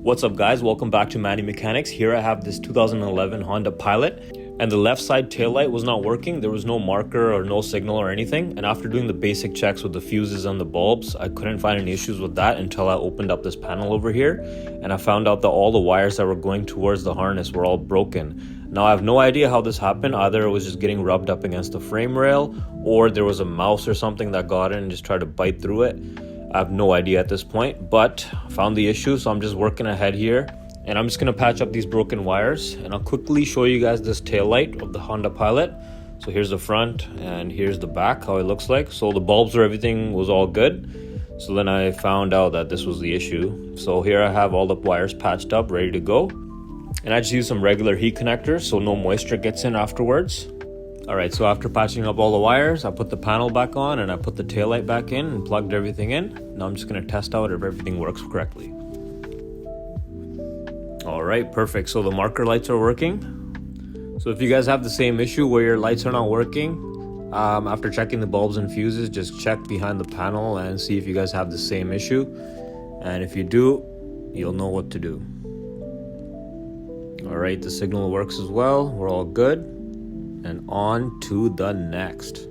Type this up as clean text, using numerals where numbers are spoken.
What's up guys, welcome back to Manny Mechanics. Here I have this 2011 Honda Pilot and the left side taillight was not working. There was no marker or no signal or anything, and after doing the basic checks with the fuses and the bulbs, I couldn't find any issues with that until I opened up this panel over here and I found out that all the wires that were going towards the harness were all broken. Now I have no idea how this happened. Either it was just getting rubbed up against the frame rail or there was a mouse or something that got in and just tried to bite through it. I have no idea at this point, but I found the issue, so I'm just working ahead here. And I'm just going to patch up these broken wires, and I'll quickly show you guys this tail light of the Honda Pilot. So here's the front and here's the back, how it looks like. So the bulbs or everything was all good. So then I found out that this was the issue. So here I have all the wires patched up, ready to go. And I just use some regular heat connectors so no moisture gets in afterwards. Alright, so after patching up all the wires, I put the panel back on and I put the taillight back in and plugged everything in. Now I'm just going to test out if everything works correctly. Alright, perfect. So the marker lights are working. So if you guys have the same issue where your lights are not working, after checking the bulbs and fuses, just check behind the panel and see if you guys have the same issue. And if you do, you'll know what to do. Alright, the signal works as well. We're all good. And on to the next.